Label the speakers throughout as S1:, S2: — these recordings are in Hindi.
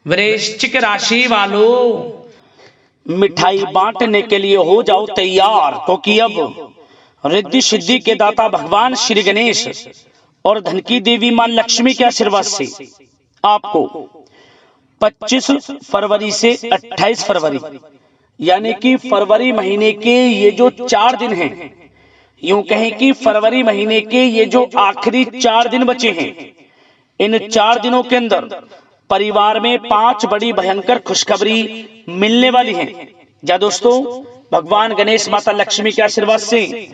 S1: वृश्चिक राशि वालों, मिठाई बांटने के लिए हो जाओ तैयार, क्योंकि अब रिद्धि सिद्धि के दाता भगवान श्री गणेश और धन की देवी मां लक्ष्मी के आशीर्वाद से आपको 25 फरवरी से 28 फरवरी यानी कि फरवरी महीने के ये जो 4 दिन हैं, यूं कहें कि फरवरी महीने के ये जो आखिरी 4 दिन बचे हैं, इन 4 दिनों के अंदर परिवार में 5 बड़ी भयंकर खुशखबरी मिलने वाली है। जा दोस्तों, भगवान गणेश माता लक्ष्मी के आशीर्वाद से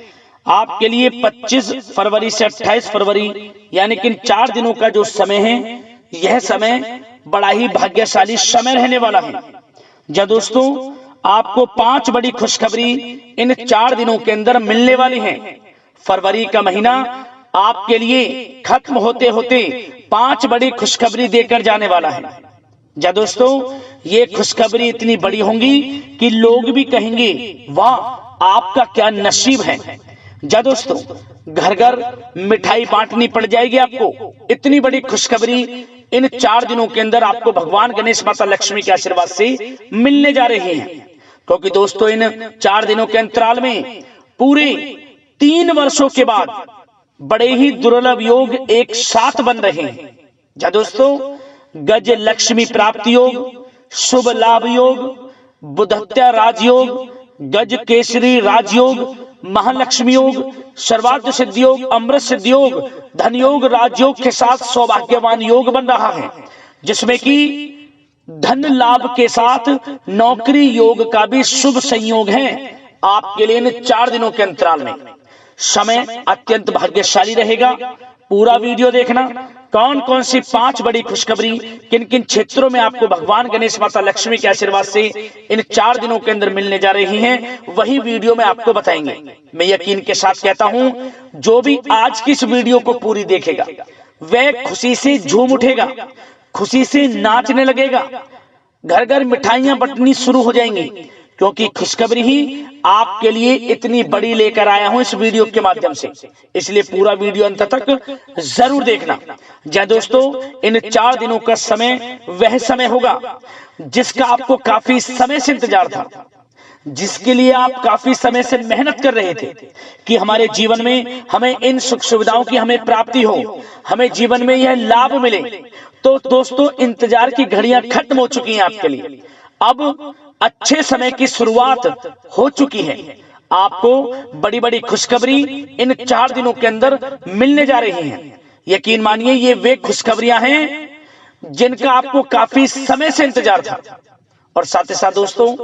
S1: आपके लिए 25 फरवरी से 28 फरवरी यानी कि इन 4 दिनों का जो समय है, यह समय बड़ा ही भाग्यशाली समय रहने वाला है। जा दोस्तों, आपको 5 बड़ी खुशखबरी इन 4 दिनों के अंदर मिलने वाली है। फरवरी का महीना आपके लिए खत्म होते होते 5 बड़ी खुशखबरी देकर जाने वाला है। जा दोस्तों, ये खुशखबरी इतनी बड़ी होंगी कि लोग भी कहेंगे वाह, आपका क्या नसीब है। जा दोस्तों, घर घर मिठाई बांटनी पड़ जाएगी आपको। इतनी बड़ी खुशखबरी इन 4 दिनों के अंदर आपको भगवान गणेश माता लक्ष्मी के आशीर्वाद से मिलने जा रही है। क्योंकि दोस्तों, इन 4 दिनों के अंतराल में पूरे 3 वर्षों के बाद बड़े ही दुर्लभ योग एक साथ बन रहे हैं। जा दोस्तों, गज लक्ष्मी प्राप्ति योग, शुभ लाभ योग, बुधत्या राजयोग, गज केसरी राजयोग, महालक्ष्मी योग, सर्वार्थ सिद्धि योग, अमृत सिद्धि योग, धन योग, राजयोग के साथ सौभाग्यवान योग बन रहा है, जिसमें कि धन लाभ के साथ नौकरी योग का भी शुभ संयोग है आपके लिए इन 4 दिनों के अंतराल में। समय अत्यंत भाग्यशाली रहेगा। पूरा वीडियो देखना, कौन कौन सी 5 बड़ी खुशखबरी किन किन क्षेत्रों में आपको भगवान गणेश माता लक्ष्मी के आशीर्वाद से इन 4 दिनों के अंदर मिलने जा रही हैं, वही वीडियो में आपको बताएंगे। मैं यकीन के साथ कहता हूं, जो भी आज की इस वीडियो को पूरी देखेगा वह खुशी से झूम उठेगा, खुशी से नाचने लगेगा, घर घर मिठाइयां बंटनी शुरू हो जाएंगी, क्योंकि खुशखबरी ही आपके लिए इतनी बड़ी लेकर आया हूं इस वीडियो के माध्यम से। इसलिए पूरा वीडियो अंत तक जरूर देखना। जी दोस्तों, इन 4 दिनों का समय वह समय होगा जिसका आपको काफी समय से इंतजार था, जिसके लिए आप काफी समय से मेहनत कर रहे थे कि हमारे जीवन में हमें इन सुख सुविधाओं की हमें प्राप्ति हो, हमें जीवन में यह लाभ मिले। तो दोस्तों, इंतजार की घड़ियां खत्म हो चुकी हैं आपके लिए। अब अच्छे समय की शुरुआत हो चुकी है। आपको बड़ी बड़ी खुशखबरी इन 4 दिनों के अंदर मिलने जा रही हैं। यकीन मानिए, ये वे खुशखबरियां हैं जिनका आपको काफी समय से इंतजार था। और साथ ही साथ दोस्तों,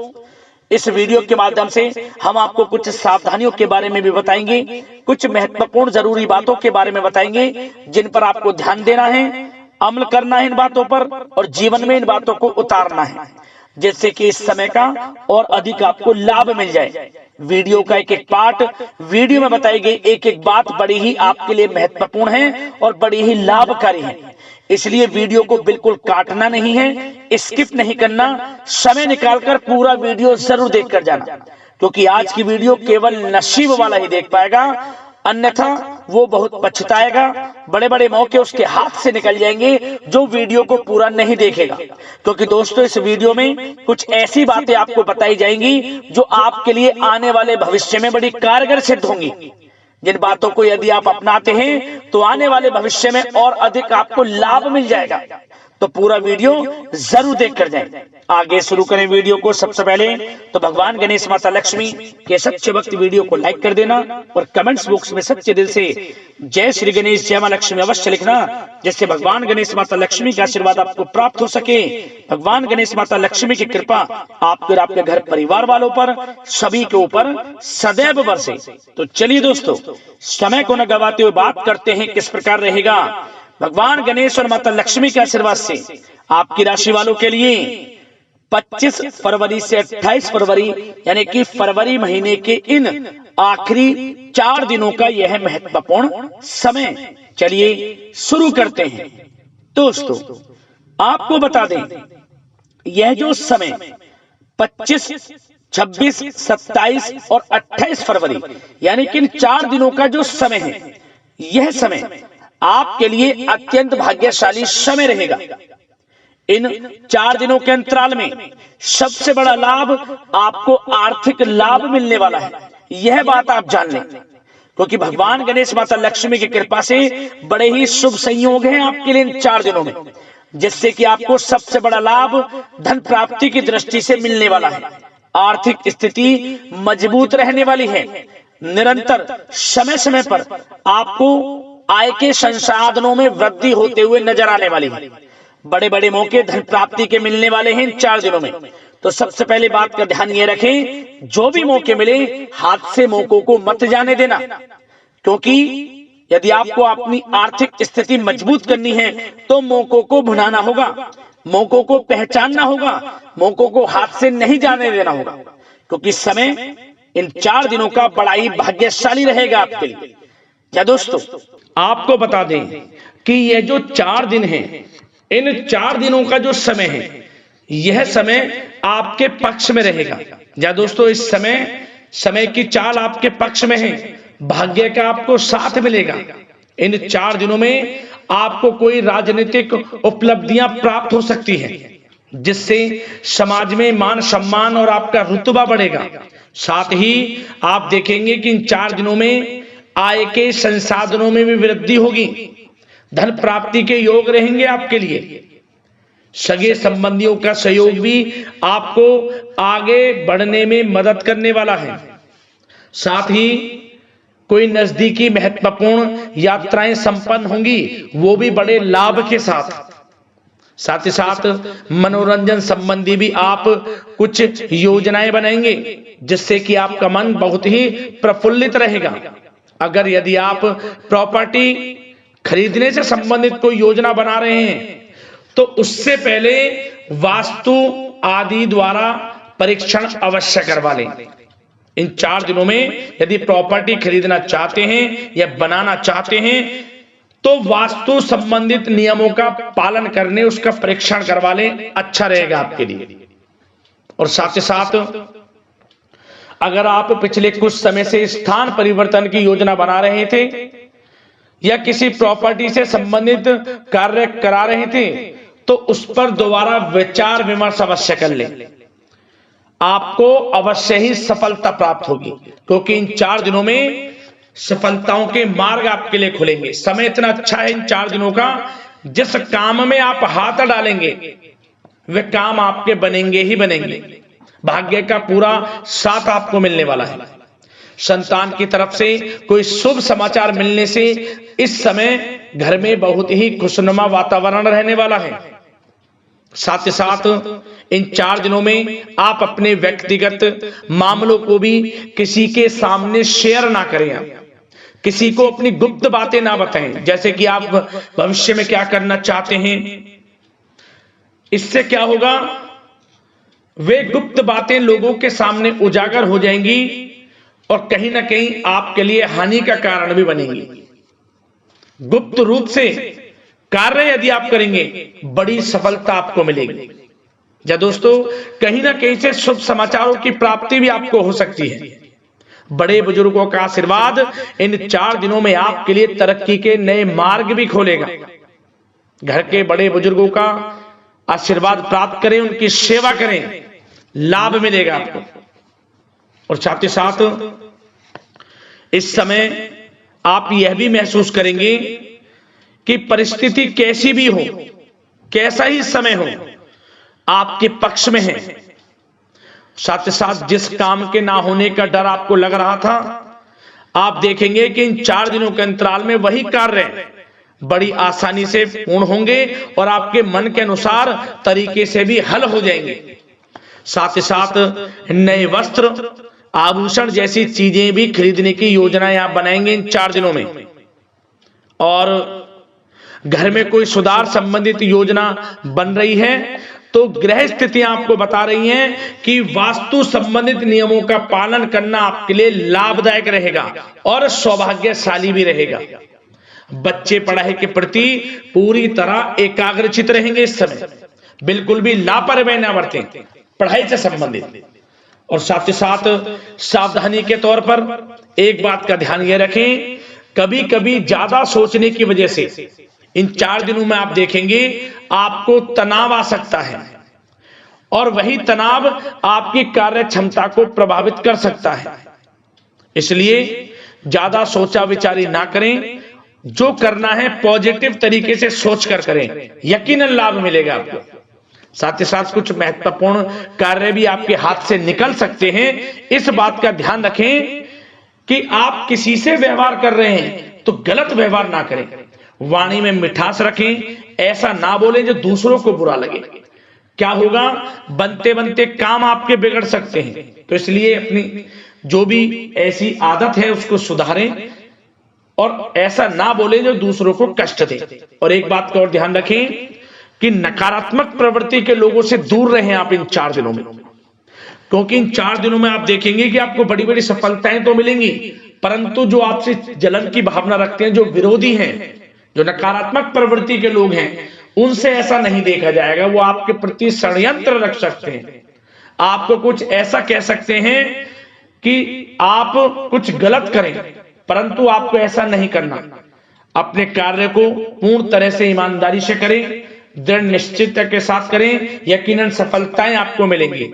S1: इस वीडियो के माध्यम से हम आपको कुछ सावधानियों के बारे में भी बताएंगे, कुछ महत्वपूर्ण जरूरी बातों के बारे में बताएंगे जिन पर आपको ध्यान देना है, अमल करना है इन बातों पर, और जीवन में इन बातों को उतारना है, जिससे कि इस समय का और अधिक आपको लाभ मिल जाए। वीडियो का एक एक पार्ट वीडियो में बताई गई एक एक बात बड़ी ही आपके लिए महत्वपूर्ण है और बड़ी ही लाभकारी है। इसलिए वीडियो को बिल्कुल काटना नहीं है, स्किप नहीं करना, समय निकालकर पूरा वीडियो जरूर देखकर जाना, क्योंकि आज की वीडियो केवल नसीब वाला ही देख पाएगा, अन्यथा वो बहुत पछताएगा। बड़े बड़े मौके उसके हाथ से निकल जाएंगे जो वीडियो को पूरा नहीं देखेगा। क्योंकि दोस्तों, इस वीडियो में कुछ ऐसी बातें आपको बताई जाएंगी जो आपके लिए आने वाले भविष्य में बड़ी कारगर सिद्ध होंगी, जिन बातों को यदि आप अपनाते हैं तो आने वाले भविष्य में और अधिक आपको लाभ मिल जाएगा। तो पूरा वीडियो जरूर देखकर जाएं। आगे शुरू करें वीडियो को। सबसे पहले तो भगवान गणेश माता लक्ष्मी के सच्चे भक्त वीडियो को लाइक कर देना और कमेंट्स बॉक्स में सच्चे दिल से जय श्री गणेश, जय मां लक्ष्मी अवश्य लिखना, जिससे भगवान गणेश माता लक्ष्मी का आशीर्वाद आपको प्राप्त हो सके। भगवान गणेश माता लक्ष्मी की कृपा आपके और आपके घर परिवार वालों पर, सभी के ऊपर सदैव बरसे। तो चलिए दोस्तों, समय को न गवाते हुए बात करते हैं किस प्रकार रहेगा भगवान गणेश और माता लक्ष्मी के आशीर्वाद से आपकी राशि वालों के लिए 25 फरवरी से 28 फरवरी यानी कि फरवरी महीने के इन आखिरी 4 दिनों का यह महत्वपूर्ण समय। चलिए शुरू करते हैं। दोस्तों, आपको बता दें, यह जो समय 25, 26, 27 और 28 फरवरी यानी कि इन 4 दिनों का जो समय है, यह समय आपके लिए अत्यंत भाग्यशाली समय रहेगा। इन 4 दिनों के अंतराल में सबसे बड़ा लाभ आपको आर्थिक लाभ मिलने वाला है, यह बात आप जान लें, क्योंकि भगवान गणेश माता लक्ष्मी की कृपा से बड़े ही शुभ संयोग हैं आपके लिए इन 4 दिनों में, जिससे कि आपको सबसे बड़ा लाभ धन प्राप्ति की दृष्टि से मिलने वाला है। आर्थिक स्थिति मजबूत रहने वाली है। निरंतर समय समय पर आपको आय के संसाधनों में वृद्धि होते हुए नजर आने वाली है। बड़े बड़े मौके धन प्राप्ति के मिलने वाले हैं इन 4 दिनों में। तो सबसे पहले बात का ध्यान ये रखें, जो भी मौके मिले हाथ से मौकों को मत जाने देना, क्योंकि यदि आपको अपनी आर्थिक स्थिति मजबूत करनी है तो मौकों को भुनाना होगा, मौकों को पहचानना होगा, मौकों को हाथ से नहीं जाने देना होगा, क्योंकि समय इन 4 दिनों का बड़ा ही भाग्यशाली रहेगा आपके लिए। क्या दोस्तों, आपको बता दें कि यह जो 4 दिन हैं, इन 4 दिनों का जो समय है, यह समय आपके पक्ष में रहेगा। या दोस्तों, इस समय की चाल आपके पक्ष में है, भाग्य का आपको साथ मिलेगा। इन 4 दिनों में आपको कोई राजनीतिक उपलब्धियां प्राप्त हो सकती हैं, जिससे समाज में मान सम्मान और आपका रुतबा बढ़ेगा। साथ ही आप देखेंगे कि इन 4 दिनों में आय के संसाधनों में भी वृद्धि होगी, धन प्राप्ति के योग रहेंगे आपके लिए। सगे संबंधियों का सहयोग भी आपको आगे बढ़ने में मदद करने वाला है। साथ ही कोई नजदीकी महत्वपूर्ण यात्राएं संपन्न होंगी, वो भी बड़े लाभ के साथ। साथ ही साथ मनोरंजन संबंधी भी आप कुछ योजनाएं बनाएंगे, जिससे कि आपका मन बहुत ही प्रफुल्लित रहेगा। अगर यदि आप प्रॉपर्टी खरीदने से संबंधित कोई योजना बना रहे हैं तो उससे पहले वास्तु आदि द्वारा परीक्षण अवश्य करवा लें। इन 4 दिनों में यदि प्रॉपर्टी खरीदना चाहते हैं या बनाना चाहते हैं तो वास्तु संबंधित नियमों का पालन करने उसका परीक्षण करवा लें, अच्छा रहेगा आपके लिए। और साथ ही साथ अगर आप पिछले कुछ समय से स्थान परिवर्तन की योजना बना रहे थे या किसी प्रॉपर्टी से संबंधित कार्य करा रहे थे तो उस पर दोबारा विचार विमर्श अवश्य कर लें, आपको अवश्य ही सफलता प्राप्त होगी, क्योंकि इन 4 दिनों में सफलताओं के मार्ग आपके लिए खुलेंगे। समय इतना अच्छा है इन 4 दिनों का, जिस काम में आप हाथ डालेंगे वे काम आपके बनेंगे ही बनेंगे। भाग्य का पूरा साथ आपको मिलने वाला है। संतान की तरफ से कोई शुभ समाचार मिलने से इस समय घर में बहुत ही खुशनुमा वातावरण रहने वाला है। साथ ही साथ इन 4 दिनों में आप अपने व्यक्तिगत मामलों को भी किसी के सामने शेयर ना करें, किसी को अपनी गुप्त बातें ना बताएं, जैसे कि आप भविष्य में क्या करना चाहते हैं। इससे क्या होगा, वे गुप्त बातें लोगों के सामने उजागर हो जाएंगी और कहीं ना कहीं आपके लिए हानि का कारण भी बनेंगी। गुप्त रूप से कार्य यदि आप करेंगे बड़ी सफलता आपको मिलेगी। या दोस्तों, कहीं ना कहीं से शुभ समाचारों की प्राप्ति भी आपको हो सकती है। बड़े बुजुर्गों का आशीर्वाद इन 4 दिनों में आपके लिए तरक्की के नए मार्ग भी खोलेगा। घर के बड़े बुजुर्गों का आशीर्वाद प्राप्त करें, उनकी सेवा करें, लाभ मिलेगा आपको। और साथ ही साथ इस समय आप यह भी महसूस करेंगे कि परिस्थिति कैसी भी हो, कैसा ही समय हो, आपके पक्ष में है। साथ ही साथ जिस काम के ना होने का डर आपको लग रहा था, आप देखेंगे कि इन 4 दिनों के अंतराल में वही कार्य बड़ी आसानी से पूर्ण होंगे और आपके मन के अनुसार तरीके से भी हल हो जाएंगे। साथ ही साथ नए वस्त्र, आभूषण जैसी चीजें भी खरीदने की योजनाएं आप बनाएंगे इन 4 दिनों में। और घर में कोई सुधार संबंधित योजना बन रही है तो ग्रह स्थितियां आपको बता रही हैं कि वास्तु संबंधित नियमों का पालन करना आपके लिए लाभदायक रहेगा और सौभाग्यशाली भी रहेगा। बच्चे पढ़ाई के प्रति पूरी तरह एकाग्रचित रहेंगे इस समय, बिल्कुल भी लापरवाही न बरतें पढ़ाई से संबंधित। और साथ ही साथ सावधानी के तौर पर एक बात का ध्यान यह रखें, कभी कभी ज्यादा सोचने की वजह से
S2: इन 4 दिनों में आप देखेंगे आपको तनाव आ सकता है और वही तनाव आपकी कार्य क्षमता को प्रभावित कर सकता है। इसलिए ज्यादा सोचा विचारी ना करें, जो करना है पॉजिटिव तरीके से सोचकर करें, यकीनन लाभ मिलेगा आपको। साथ ही साथ कुछ महत्वपूर्ण कार्य भी आपके हाथ से निकल सकते हैं। इस बात का ध्यान रखें कि आप किसी से व्यवहार कर रहे हैं तो गलत व्यवहार ना करें, वाणी में मिठास रखें, ऐसा ना बोलें जो दूसरों को बुरा लगे। क्या होगा, बनते बनते काम आपके बिगड़ सकते हैं। तो इसलिए अपनी जो भी ऐसी आदत है उसको सुधारें और ऐसा ना बोलें जो दूसरों को कष्ट दे। और एक बात का और ध्यान रखें कि नकारात्मक प्रवृत्ति के लोगों से दूर रहें आप इन 4 दिनों में, क्योंकि इन 4 दिनों में आप देखेंगे कि आपको बड़ी बड़ी सफलताएं तो मिलेंगी, परंतु जो आपसे जलन की भावना रखते हैं, जो विरोधी हैं, जो नकारात्मक प्रवृत्ति के लोग हैं, उनसे ऐसा नहीं देखा जाएगा। वो आपके प्रति षड्यंत्र रख सकते हैं, आपको कुछ ऐसा कह सकते हैं कि आप कुछ गलत करें, परंतु आपको ऐसा नहीं करना। अपने कार्य को पूर्ण तरह से ईमानदारी से करें, दृढ़ निश्चितता के साथ करें, यकीनन सफलताएं आपको मिलेंगी।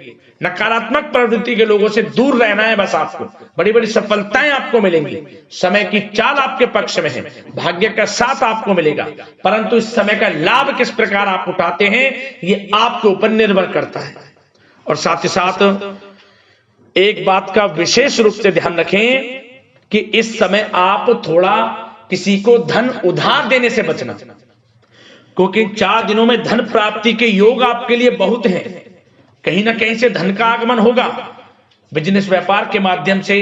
S2: नकारात्मक प्रवृत्ति के लोगों से दूर रहना है बस आपको, बड़ी बड़ी सफलताएं आपको मिलेंगी। समय की चाल आपके पक्ष में है, भाग्य का साथ आपको मिलेगा, परंतु इस समय का लाभ किस प्रकार आप उठाते हैं ये आपके ऊपर निर्भर करता है। और साथ ही साथ एक बात का विशेष रूप से ध्यान रखें कि इस समय आप थोड़ा किसी को धन उधार देने से बचना, क्योंकि 4 दिनों में धन प्राप्ति के योग आपके लिए बहुत हैं। कहीं ना कहीं से धन का आगमन होगा, बिजनेस व्यापार के माध्यम से,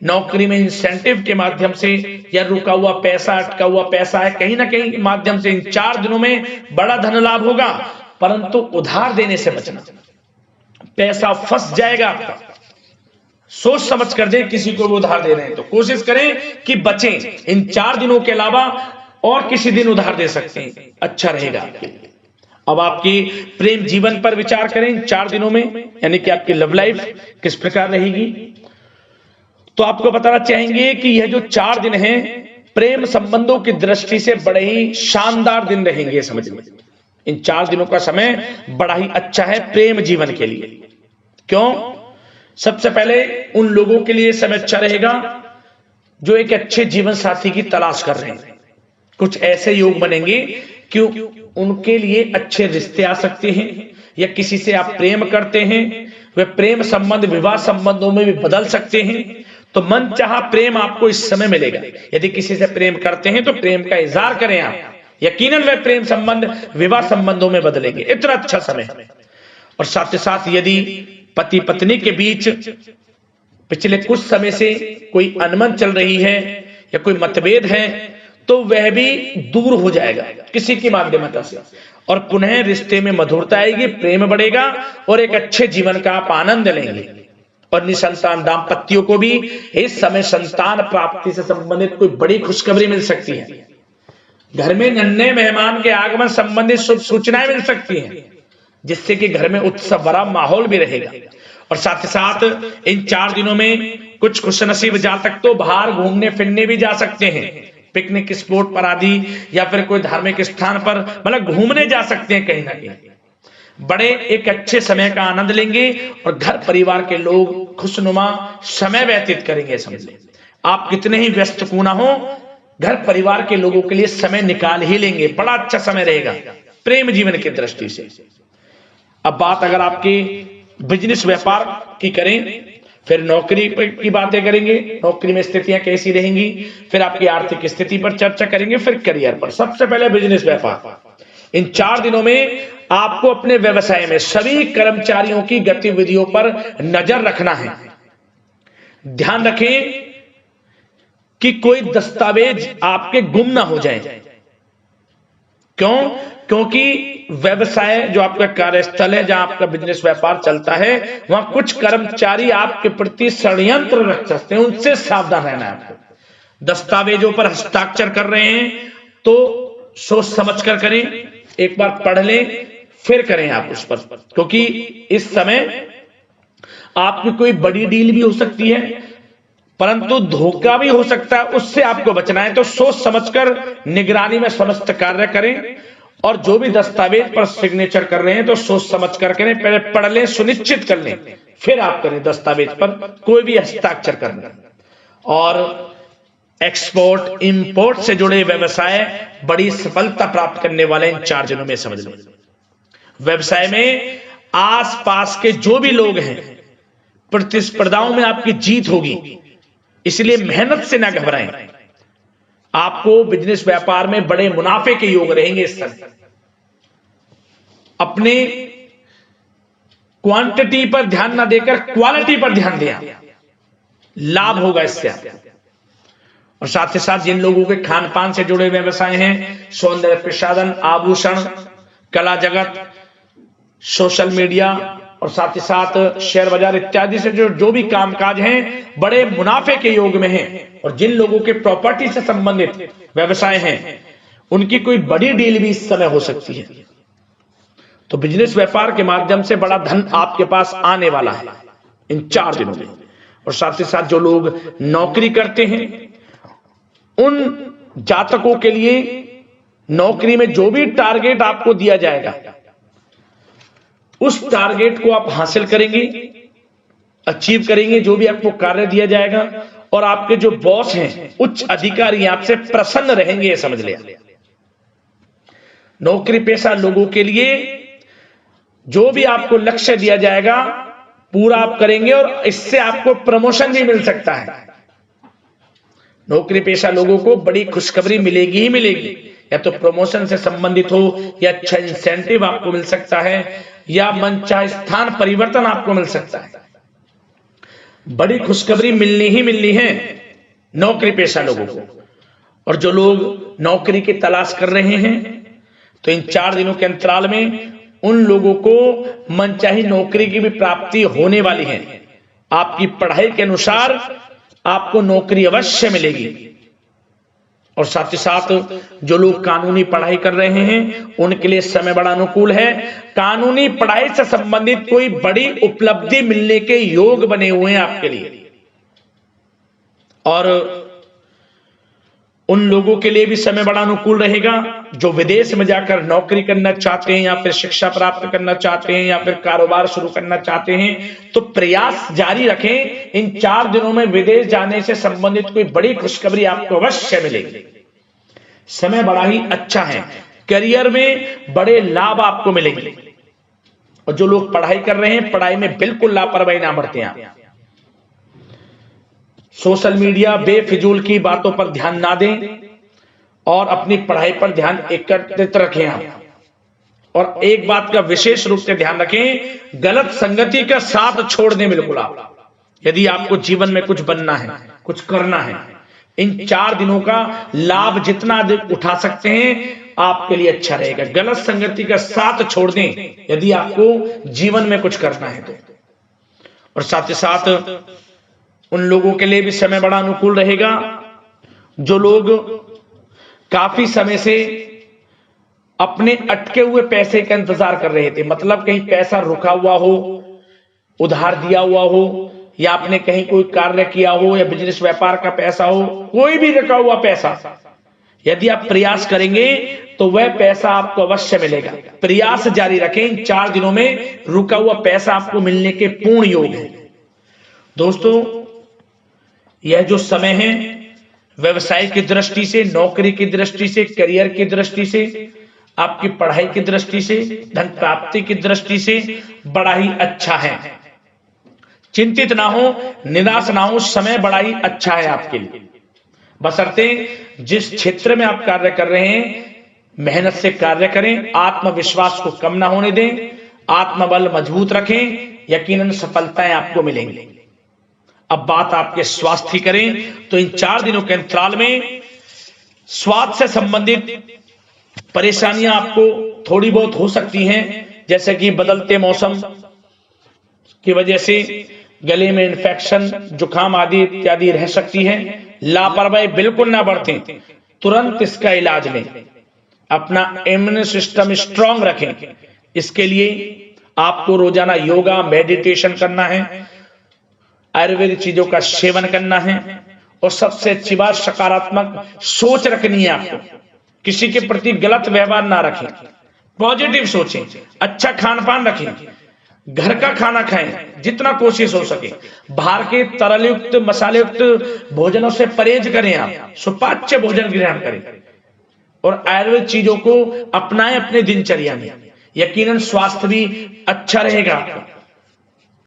S2: नौकरी में इंसेंटिव के माध्यम से, या रुका हुआ पैसा, अटका हुआ पैसा है, कहीं ना कहीं माध्यम से इन 4 दिनों में बड़ा धन लाभ होगा। परंतु उधार देने से बचना, पैसा फंस जाएगा आपका। सोच समझ कर दें, किसी को भी उधार दे रहे हैं तो कोशिश करें कि बचें। इन 4 दिनों के अलावा और किसी दिन उधार दे सकते हैं, अच्छा रहेगा आपके लिए। अब आपकी प्रेम जीवन पर विचार करें इन 4 दिनों में, यानी कि आपकी लव लाइफ किस प्रकार रहेगी। तो आपको बताना चाहेंगे कि यह जो 4 दिन हैं प्रेम संबंधों की दृष्टि से बड़े ही शानदार दिन रहेंगे। समझ में, इन 4 दिनों का समय बड़ा ही अच्छा है प्रेम जीवन के लिए। क्यों? सबसे पहले उन लोगों के लिए समय अच्छा रहेगा जो एक अच्छे जीवन साथी की तलाश कर रहे हैं। कुछ ऐसे योग बनेंगे कि उनके लिए अच्छे रिश्ते आ सकते हैं, या किसी से आप प्रेम करते हैं, वे प्रेम संबंध विवाह संबंधों में भी बदल सकते हैं। तो मन चाहा प्रेम आपको इस समय मिलेगा। यदि किसी से प्रेम करते हैं तो प्रेम का इजहार करें आप, यकीनन वे प्रेम संबंध विवाह संबंधों में बदलेंगे। इतना अच्छा समय। और साथ ही साथ यदि पति पत्नी के बीच पिछले कुछ समय से कोई अनबन चल रही है या कोई मतभेद है तो वह भी दूर हो जाएगा किसी की माध्यमता से, और पुनः रिश्ते में मधुरता आएगी, प्रेम बढ़ेगा और एक अच्छे जीवन का आप आनंद लेंगे। और निसंतान दाम्पत्यों को भी इस समय संतान प्राप्ति से संबंधित कोई बड़ी खुशखबरी मिल सकती है। घर में नन्हे मेहमान के आगमन संबंधित शुभ सूचनाएं मिल सकती हैं, जिससे कि घर में उत्सव भरा माहौल भी रहेगा। और साथ ही साथ इन 4 दिनों में कुछ खुशनसीब जातक तो बाहर घूमने फिरने भी जा सकते हैं, पिकनिक स्पॉट पर आदि, या फिर कोई धार्मिक स्थान पर मतलब घूमने जा सकते हैं। कहीं ना कहीं बड़े एक अच्छे समय का आनंद लेंगे और घर परिवार के लोग खुशनुमा समय व्यतीत करेंगे। समझ लें, आप कितने ही व्यस्त क्यों ना हो, घर परिवार के लोगों के लिए समय निकाल ही लेंगे। बड़ा अच्छा समय रहेगा प्रेम जीवन की दृष्टि से। अब बात अगर आपकी बिजनेस व्यापार की करें, फिर नौकरी की बातें करेंगे, नौकरी में स्थितियां कैसी रहेंगी, फिर आपकी आर्थिक स्थिति पर चर्चा करेंगे, फिर करियर पर। सबसे पहले बिजनेस व्यापार। इन 4 दिनों में आपको अपने व्यवसाय में सभी कर्मचारियों की गतिविधियों पर नजर रखना है। ध्यान रखें कि कोई दस्तावेज आपके गुम ना हो जाए। क्यों? क्योंकि व्यवसाय जो आपका कार्यस्थल है, जहां आपका बिजनेस व्यापार चलता है, वहां कुछ कर्मचारी आपके प्रति षड्यंत्र रख सकते हैं, उनसे सावधान रहना है आपको। दस्तावेजों पर हस्ताक्षर कर रहे हैं तो सोच समझ कर करें, एक बार पढ़ लें फिर करें आप उस पर, क्योंकि इस समय आपकी कोई बड़ी डील भी हो सकती है, परंतु धोखा भी हो सकता है, उससे आपको बचना है तो सोच समझकर निगरानी में समस्त कार्य करें। और जो भी दस्तावेज पर सिग्नेचर कर रहे हैं तो सोच समझ कर करें, पहले पढ़ लें, सुनिश्चित कर लें, फिर आप करें दस्तावेज पर कोई भी हस्ताक्षर करना। और एक्सपोर्ट इंपोर्ट से जुड़े व्यवसाय बड़ी सफलता प्राप्त करने वाले इन 4 दिनों में समझ लो। व्यवसाय में आसपास के जो भी लोग हैं, प्रतिस्पर्धाओं में आपकी जीत होगी, इसलिए मेहनत से ना घबराएं। आपको बिजनेस व्यापार में बड़े मुनाफे के योग रहेंगे इस समय। अपने क्वांटिटी पर ध्यान ना देकर क्वालिटी पर ध्यान दें, लाभ होगा इससे आपको। और साथ ही साथ जिन लोगों के खान पान से जुड़े व्यवसाय हैं, सौंदर्य प्रसाधन, आभूषण, कला जगत, सोशल मीडिया और साथ ही साथ शेयर बाजार इत्यादि से जो भी कामकाज हैं, बड़े मुनाफे के योग में हैं। और जिन लोगों के प्रॉपर्टी से संबंधित व्यवसाय हैं, उनकी कोई बड़ी डील भी इस समय हो सकती है। तो बिजनेस व्यापार के माध्यम से बड़ा धन आपके पास आने वाला है इन 4 दिनों में। और साथ ही साथ जो लोग नौकरी करते हैं, उन जातकों के लिए नौकरी में जो भी टारगेट आपको दिया जाएगा, उस टारगेट को आप हासिल करेंगे, अचीव करेंगे, जो भी आपको कार्य दिया जाएगा। और आपके जो बॉस हैं, उच्च अधिकारी आपसे प्रसन्न रहेंगे, ये समझ लिया। नौकरी पेशा लोगों के लिए जो भी आपको लक्ष्य दिया जाएगा, पूरा आप करेंगे और इससे आपको प्रमोशन भी मिल सकता है। नौकरी पेशा लोगों को बड़ी खुशखबरी मिलेगी ही मिलेगी, या तो प्रमोशन से संबंधित हो, या अच्छा इंसेंटिव आपको मिल सकता है, या मनचाहे स्थान परिवर्तन आपको मिल सकता है। बड़ी खुशखबरी मिलनी ही मिलनी है नौकरी पेशा लोगों को। और जो लोग नौकरी की तलाश कर रहे हैं, तो इन 4 दिनों के अंतराल में उन लोगों को मनचाही नौकरी की भी प्राप्ति होने वाली है। आपकी पढ़ाई के अनुसार आपको नौकरी अवश्य मिलेगी। और साथ ही साथ जो लोग कानूनी पढ़ाई कर रहे हैं, उनके लिए समय बड़ा अनुकूल है। कानूनी पढ़ाई से संबंधित कोई बड़ी उपलब्धि मिलने के योग बने हुए हैं आपके लिए। और उन लोगों के लिए भी समय बड़ा अनुकूल रहेगा जो विदेश में जाकर नौकरी करना चाहते हैं, या फिर शिक्षा प्राप्त करना चाहते हैं, या फिर कारोबार शुरू करना चाहते हैं, तो प्रयास जारी रखें। इन 4 दिनों में विदेश जाने से संबंधित कोई बड़ी खुशखबरी आपको अवश्य मिलेगी। समय बड़ा ही अच्छा है, करियर में बड़े लाभ आपको मिलेंगे। और जो लोग पढ़ाई कर रहे हैं, पढ़ाई में बिल्कुल लापरवाही ना बरतें आप। सोशल मीडिया बेफिजूल की बातों पर ध्यान ना दें और अपनी पढ़ाई पर ध्यान एकत्रित रखें आप। और एक बात का विशेष रूप से ध्यान रखें, गलत संगति का साथ छोड़ दें बिल्कुल आप। यदि आपको जीवन में कुछ बनना है, कुछ करना है, इन 4 दिनों का लाभ जितना अधिक उठा सकते हैं आपके लिए अच्छा रहेगा। गलत संगति का साथ छोड़ दें यदि आपको जीवन में कुछ करना है तो। और साथ ही साथ उन लोगों के लिए भी समय बड़ा अनुकूल रहेगा जो लोग काफी समय से अपने अटके हुए पैसे का इंतजार कर रहे थे। मतलब कहीं पैसा रुका हुआ हो, उधार दिया हुआ हो, या आपने कहीं कोई कार्य किया हो, या बिजनेस व्यापार का पैसा हो, कोई भी रुका हुआ पैसा, यदि आप प्रयास करेंगे तो वह पैसा आपको अवश्य मिलेगा। प्रयास जारी रखें, इन 4 दिनों में रुका हुआ पैसा आपको मिलने के पूर्ण योग है। दोस्तों, यह जो समय है व्यवसाय की दृष्टि से, नौकरी की दृष्टि से, करियर की दृष्टि से, आपकी पढ़ाई की दृष्टि से, धन प्राप्ति की दृष्टि से बड़ा ही अच्छा है। चिंतित ना हो, निराश ना हो, समय बड़ा ही अच्छा है आपके लिए। बशर्ते जिस क्षेत्र में आप कार्य कर रहे हैं मेहनत से कार्य करें, आत्मविश्वास को कम ना होने दें, आत्मबल मजबूत रखें, यकीनन सफलताएं आपको मिलेंगी। अब बात आपके स्वास्थ्य की करें तो इन 4 दिनों के अंतराल में स्वास्थ्य से संबंधित परेशानियां आपको थोड़ी बहुत हो सकती हैं, जैसे कि बदलते मौसम की वजह से गले में इन्फेक्शन, जुकाम आदि इत्यादि रह सकती है। लापरवाही बिल्कुल ना बरतें, तुरंत इसका इलाज लें। अपना इम्यून सिस्टम स्ट्रांग रखें। इसके लिए आपको रोजाना योगा, मेडिटेशन करना है। आयुर्वेदिक चीजों का सेवन करना है। और सबसे अच्छी बात, सकारात्मक सोच रखनी है आपको, किसी के प्रति गलत व्यवहार ना रखें, पॉजिटिव सोचें, अच्छा खान पान रखें, घर का खाना खाएं जितना कोशिश हो सके, बाहर के तरल युक्त मसाले युक्त भोजनों से परहेज करें, आप सुपाच्य भोजन ग्रहण करें और आयुर्वेद चीजों को अपनाएं अपने दिनचर्या में। यकीनन स्वास्थ्य भी अच्छा रहेगा आपका।